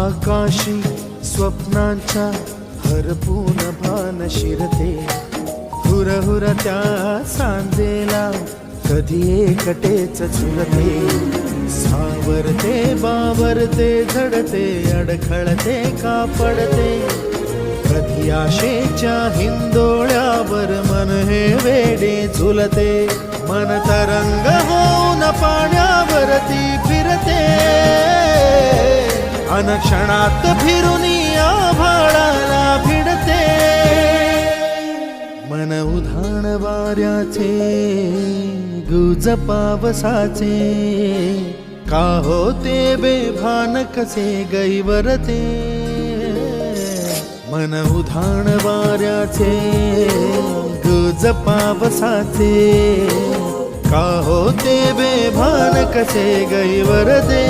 आकाशी स्वप्नांच्या हरपून भान शिरते, हुरहुर त्या सांजेला कधी एकटेच झुलते, सावरते बावरते झडते अडखळते का पडते, कधी आशेच्या हिंदोळ्यावर मन हे वेडे झुलते, मन तरंग होऊन पाण्यावरती फिरते, अनक्षणात फिरून आभाळाला भिडते, मन उधाण वाऱ्याचे गुज पावसाचे, का होते बेभान कसे गैवरते, मन उधाण वाऱ्याचे गुज पावसाचे, का होते बेभान कसे गैवरते।